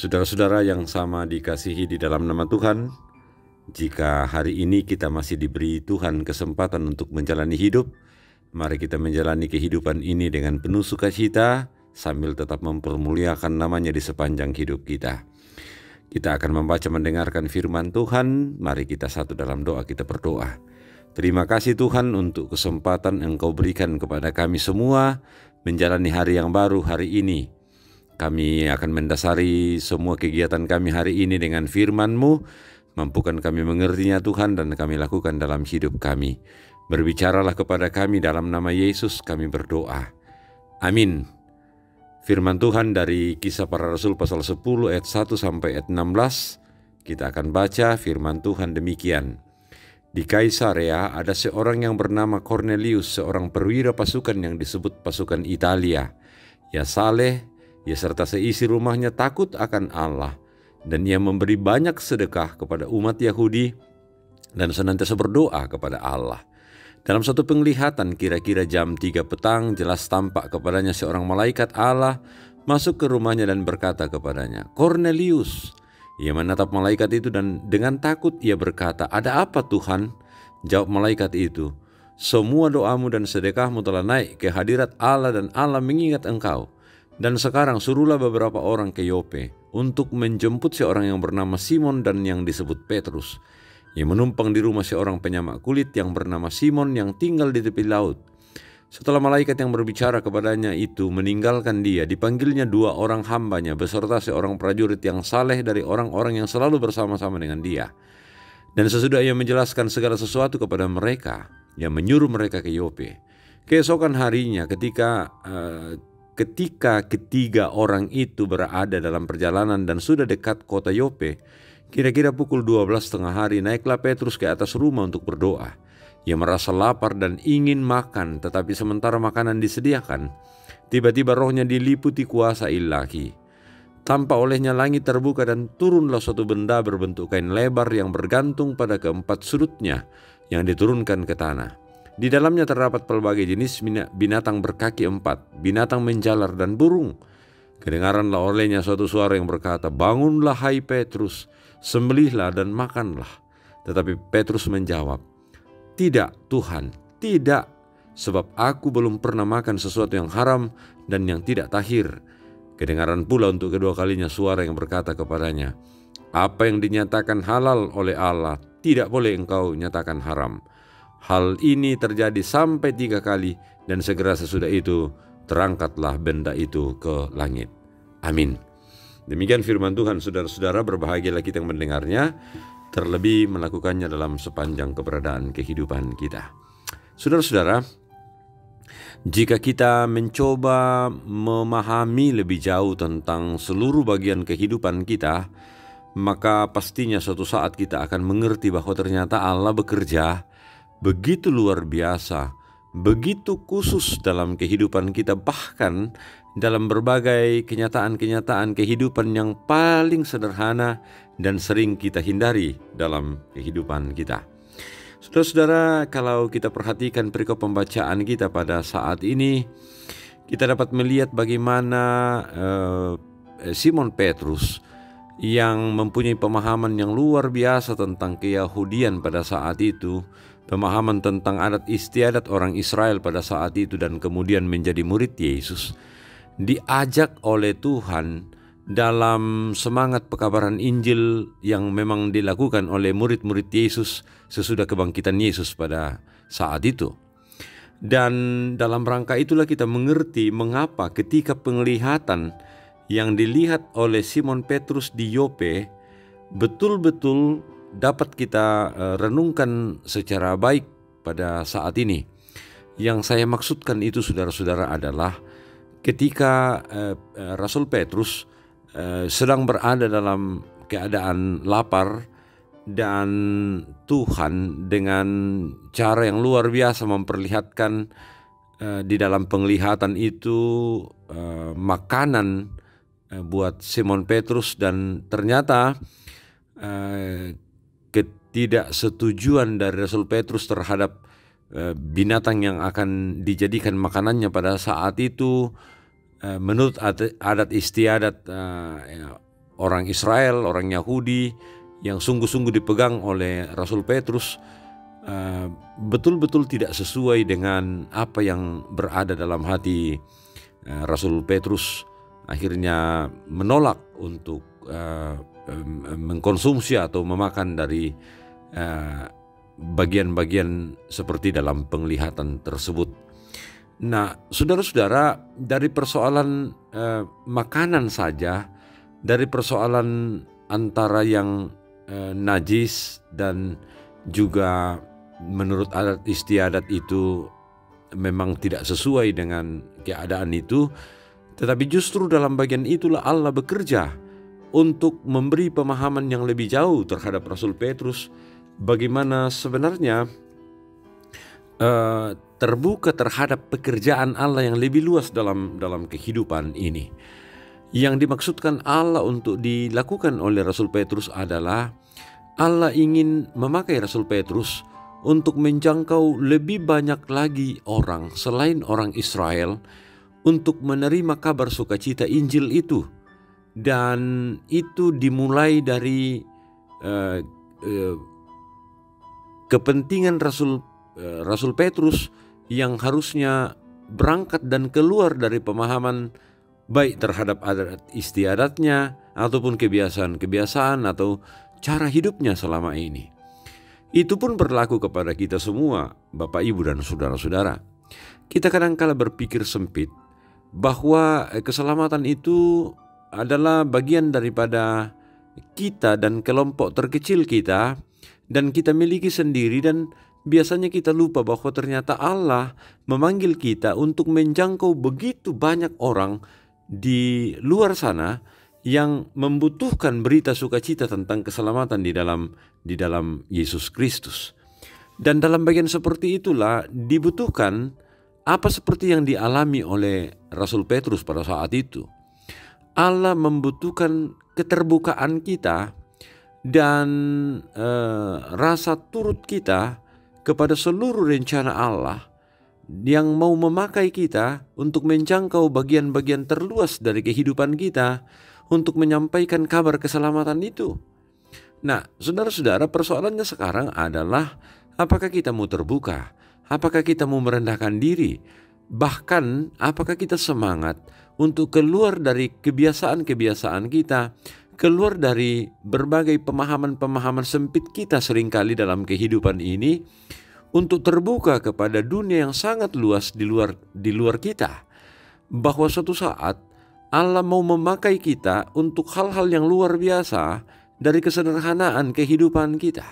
Saudara-saudara yang sama dikasihi di dalam nama Tuhan, jika hari ini kita masih diberi Tuhan kesempatan untuk menjalani hidup, mari kita menjalani kehidupan ini dengan penuh sukacita sambil tetap mempermuliakan namanya di sepanjang hidup kita. Kita akan membaca mendengarkan firman Tuhan. Mari kita satu dalam doa, kita berdoa. Terima kasih Tuhan untuk kesempatan Engkau berikan kepada kami semua menjalani hari yang baru hari ini. Kami akan mendasari semua kegiatan kami hari ini dengan firman-Mu. Mampukan kami mengertinya Tuhan dan kami lakukan dalam hidup kami. Berbicaralah kepada kami dalam nama Yesus kami berdoa. Amin. Firman Tuhan dari Kisah Para Rasul pasal 10 ayat 1 sampai ayat 16. Kita akan baca firman Tuhan demikian. Di Kaisarea ada seorang yang bernama Cornelius, seorang perwira pasukan yang disebut pasukan Italia. Ia saleh, ia serta seisi rumahnya takut akan Allah, dan ia memberi banyak sedekah kepada umat Yahudi dan senantiasa berdoa kepada Allah. Dalam satu penglihatan kira-kira jam 3 petang jelas tampak kepadanya seorang malaikat Allah masuk ke rumahnya dan berkata kepadanya, "Cornelius." Ia menatap malaikat itu dan dengan takut ia berkata, "Ada apa Tuhan?" Jawab malaikat itu, "Semua doamu dan sedekahmu telah naik ke hadirat Allah dan Allah mengingat engkau. Dan sekarang suruhlah beberapa orang ke Yope untuk menjemput seorang yang bernama Simon dan yang disebut Petrus. Ia menumpang di rumah seorang penyamak kulit yang bernama Simon yang tinggal di tepi laut." Setelah malaikat yang berbicara kepadanya itu meninggalkan dia, dipanggilnya 2 orang hambanya beserta seorang prajurit yang saleh dari orang-orang yang selalu bersama-sama dengan dia. Dan sesudah ia menjelaskan segala sesuatu kepada mereka, ia menyuruh mereka ke Yope. Keesokan harinya ketika ketiga orang itu berada dalam perjalanan dan sudah dekat kota Yope, kira-kira pukul 12 tengah hari, naiklah Petrus ke atas rumah untuk berdoa. Ia merasa lapar dan ingin makan, tetapi sementara makanan disediakan, tiba-tiba rohnya diliputi kuasa ilahi. Tampak olehnya langit terbuka dan turunlah suatu benda berbentuk kain lebar yang bergantung pada keempat sudutnya yang diturunkan ke tanah. Di dalamnya terdapat pelbagai jenis binatang berkaki 4, binatang menjalar dan burung. Kedengaranlah olehnya suatu suara yang berkata, "Bangunlah hai Petrus, sembelihlah dan makanlah." Tetapi Petrus menjawab, "Tidak Tuhan, tidak, sebab aku belum pernah makan sesuatu yang haram dan yang tidak tahir." Kedengaran pula untuk kedua kalinya suara yang berkata kepadanya, "Apa yang dinyatakan halal oleh Allah, tidak boleh engkau nyatakan haram." Hal ini terjadi sampai 3 kali dan segera sesudah itu terangkatlah benda itu ke langit. Amin. Demikian firman Tuhan, saudara-saudara, berbahagialah kita yang mendengarnya, terlebih melakukannya dalam sepanjang keberadaan kehidupan kita. Saudara-saudara, jika kita mencoba memahami lebih jauh tentang seluruh bagian kehidupan kita, maka pastinya suatu saat kita akan mengerti bahwa ternyata Allah bekerja begitu luar biasa, begitu khusus dalam kehidupan kita, bahkan dalam berbagai kenyataan-kenyataan kehidupan yang paling sederhana dan sering kita hindari dalam kehidupan kita. Saudara-saudara, kalau kita perhatikan perikop pembacaan kita pada saat ini, kita dapat melihat bagaimana Simon Petrus yang mempunyai pemahaman yang luar biasa tentang keyahudian pada saat itu, pemahaman tentang adat istiadat orang Israel pada saat itu, dan kemudian menjadi murid Yesus, diajak oleh Tuhan dalam semangat pekabaran Injil yang memang dilakukan oleh murid-murid Yesus sesudah kebangkitan Yesus pada saat itu. Dan dalam rangka itulah kita mengerti mengapa ketika penglihatan yang dilihat oleh Simon Petrus di Yope betul-betul dapat kita renungkan secara baik pada saat ini. Yang saya maksudkan itu, saudara-saudara, adalah ketika Rasul Petrus sedang berada dalam keadaan lapar, dan Tuhan dengan cara yang luar biasa memperlihatkan di dalam penglihatan itu makanan buat Simon Petrus, dan ternyata ketidaksetujuan dari Rasul Petrus terhadap binatang yang akan dijadikan makanannya pada saat itu menurut adat istiadat orang Israel, orang Yahudi yang sungguh-sungguh dipegang oleh Rasul Petrus betul-betul tidak sesuai dengan apa yang berada dalam hati Rasul Petrus, akhirnya menolak untuk mengkonsumsi atau memakan dari bagian-bagian seperti dalam penglihatan tersebut. Nah, saudara-saudara, dari persoalan makanan saja, dari persoalan antara yang najis dan juga menurut adat istiadat itu memang tidak sesuai dengan keadaan itu, tetapi justru dalam bagian itulah Allah bekerja untuk memberi pemahaman yang lebih jauh terhadap Rasul Petrus, bagaimana sebenarnya terbuka terhadap pekerjaan Allah yang lebih luas dalam kehidupan ini. Yang dimaksudkan Allah untuk dilakukan oleh Rasul Petrus adalah Allah ingin memakai Rasul Petrus untuk menjangkau lebih banyak lagi orang selain orang Israel untuk menerima kabar sukacita Injil itu. Dan itu dimulai dari kepentingan Rasul Petrus yang harusnya berangkat dan keluar dari pemahaman baik terhadap adat istiadatnya ataupun kebiasaan-kebiasaan atau cara hidupnya selama ini. Itu pun berlaku kepada kita semua, Bapak, Ibu, dan saudara-saudara. Kita kadang-kala berpikir sempit bahwa keselamatan itu adalah bagian daripada kita dan kelompok terkecil kita, dan kita miliki sendiri, dan biasanya kita lupa bahwa ternyata Allah memanggil kita untuk menjangkau begitu banyak orang di luar sana yang membutuhkan berita sukacita tentang keselamatan di dalam Yesus Kristus. Dan dalam bagian seperti itulah dibutuhkan apa seperti yang dialami oleh Rasul Petrus pada saat itu. Allah membutuhkan keterbukaan kita dan rasa turut kita kepada seluruh rencana Allah yang mau memakai kita untuk menjangkau bagian-bagian terluas dari kehidupan kita untuk menyampaikan kabar keselamatan itu. Nah, saudara-saudara, persoalannya sekarang adalah apakah kita mau terbuka? Apakah kita mau merendahkan diri? Bahkan apakah kita semangat untuk keluar dari kebiasaan-kebiasaan kita, keluar dari berbagai pemahaman-pemahaman sempit kita seringkali dalam kehidupan ini, untuk terbuka kepada dunia yang sangat luas di luar kita, bahwa suatu saat Allah mau memakai kita untuk hal-hal yang luar biasa dari kesederhanaan kehidupan kita.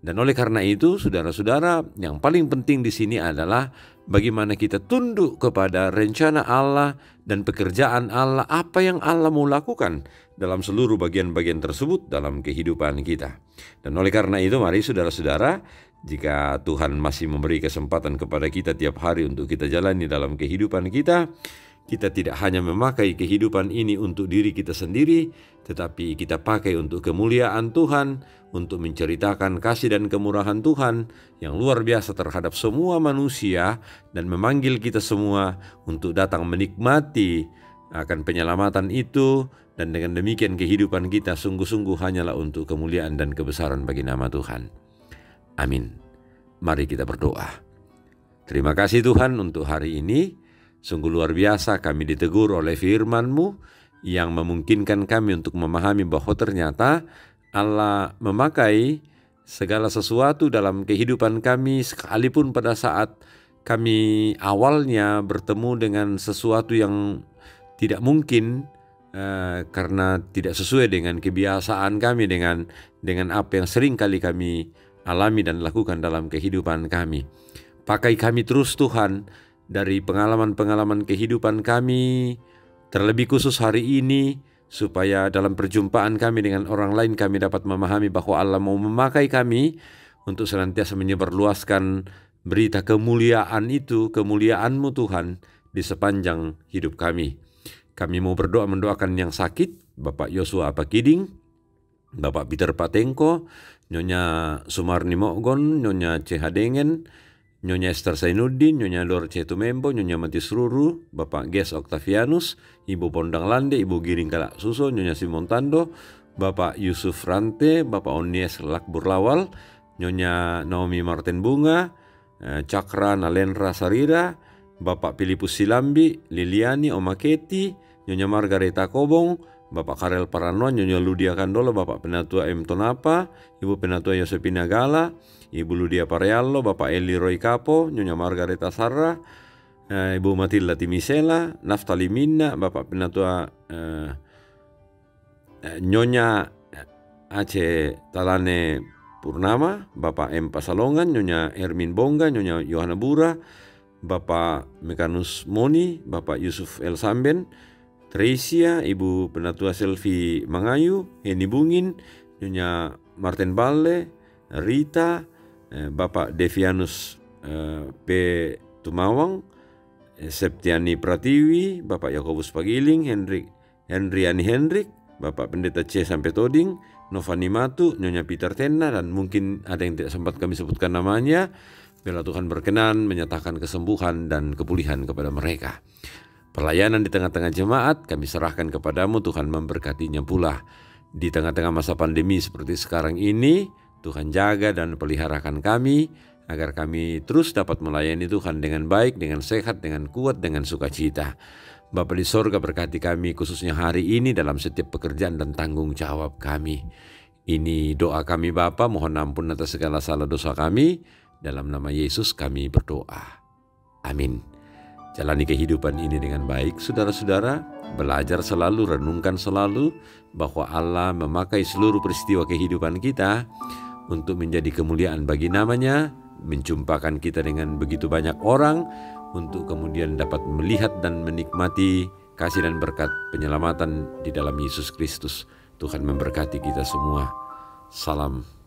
Dan oleh karena itu, saudara-saudara, yang paling penting di sini adalah bagaimana kita tunduk kepada rencana Allah dan pekerjaan Allah, apa yang Allah mau lakukan dalam seluruh bagian-bagian tersebut dalam kehidupan kita. Dan oleh karena itu, mari saudara-saudara, jika Tuhan masih memberi kesempatan kepada kita tiap hari untuk kita jalani dalam kehidupan kita, kita tidak hanya memakai kehidupan ini untuk diri kita sendiri, tetapi kita pakai untuk kemuliaan Tuhan, untuk menceritakan kasih dan kemurahan Tuhan yang luar biasa terhadap semua manusia, dan memanggil kita semua untuk datang menikmati akan penyelamatan itu. Dan dengan demikian kehidupan kita sungguh-sungguh hanyalah untuk kemuliaan dan kebesaran bagi nama Tuhan. Amin. Mari kita berdoa. Terima kasih Tuhan untuk hari ini. Sungguh luar biasa kami ditegur oleh firman-Mu yang memungkinkan kami untuk memahami bahwa ternyata Allah memakai segala sesuatu dalam kehidupan kami, sekalipun pada saat kami awalnya bertemu dengan sesuatu yang tidak mungkin karena tidak sesuai dengan kebiasaan kami, dengan apa yang sering kali kami alami dan lakukan dalam kehidupan kami. Pakai kami terus Tuhan dari pengalaman-pengalaman kehidupan kami, terlebih khusus hari ini, supaya dalam perjumpaan kami dengan orang lain kami dapat memahami bahwa Allah mau memakai kami untuk senantiasa menyebarluaskan berita kemuliaan itu, kemuliaan-Mu Tuhan di sepanjang hidup kami. Kami mau berdoa mendoakan yang sakit, Bapak Yosua Apakiding, Bapak Peter Patengko, Nyonya Sumarni Mogon, Nyonya Cehadengen, Nyonya Esther Zainuddin, Nyonya Dorce Tumembo, Nyonya Matius Ruru, Bapak Ges Octavianus, Ibu Pondang Lande, Ibu Giring Kalak Suso, Nyonya Simon Tando, Bapak Yusuf Rante, Bapak Onies Lakbur Lawal, Nyonya Naomi Martin Bunga, Cakra Nalendra Sarira, Bapak Filipus Silambi, Liliani Omaketi, Nyonya Margareta Kobong, Bapak Karel Paranon, Nyonya Ludia Kandolo, Bapak Penatua M. Tonapa, Ibu Penatua Yosepina Gala, Ibu Ludia Pareallo, Bapak Eli Roy Kapo, Nyonya Margareta Sarra, Ibu Matilda Timisela, Naftali Minna, Bapak Penatua Nyonya Aceh Talane Purnama, Bapak M. Pasalongan, Nyonya Ermin Bongga, Nyonya Yohana Bura, Bapak Mekanus Moni, Bapak Yusuf El Samben, Tresia, Ibu Penatua Selvi Mangayu, Heni Bungin, Nyonya Martin Balle, Rita, Bapak Devianus P. Tumawang, Septiani Pratiwi, Bapak Yakobus Pagiling, Henryani Hendrik, Bapak Pendeta C. Sampai Toding, Novani Matu, Nyonya Peter Tena, dan mungkin ada yang tidak sempat kami sebutkan namanya. Bila Tuhan berkenan menyatakan kesembuhan dan kepulihan kepada mereka. Pelayanan di tengah-tengah jemaat kami serahkan kepadamu, Tuhan memberkatinya pula. Di tengah-tengah masa pandemi seperti sekarang ini, Tuhan jaga dan peliharakan kami, agar kami terus dapat melayani Tuhan dengan baik, dengan sehat, dengan kuat, dengan sukacita. Bapa di sorga, berkati kami khususnya hari ini dalam setiap pekerjaan dan tanggung jawab kami. Ini doa kami Bapa, mohon ampun atas segala salah dosa kami. Dalam nama Yesus kami berdoa. Amin. Jalani kehidupan ini dengan baik, saudara-saudara. Belajar selalu, renungkan selalu bahwa Allah memakai seluruh peristiwa kehidupan kita untuk menjadi kemuliaan bagi namanya, menjumpakan kita dengan begitu banyak orang, untuk kemudian dapat melihat dan menikmati kasih dan berkat penyelamatan di dalam Yesus Kristus. Tuhan memberkati kita semua. Salam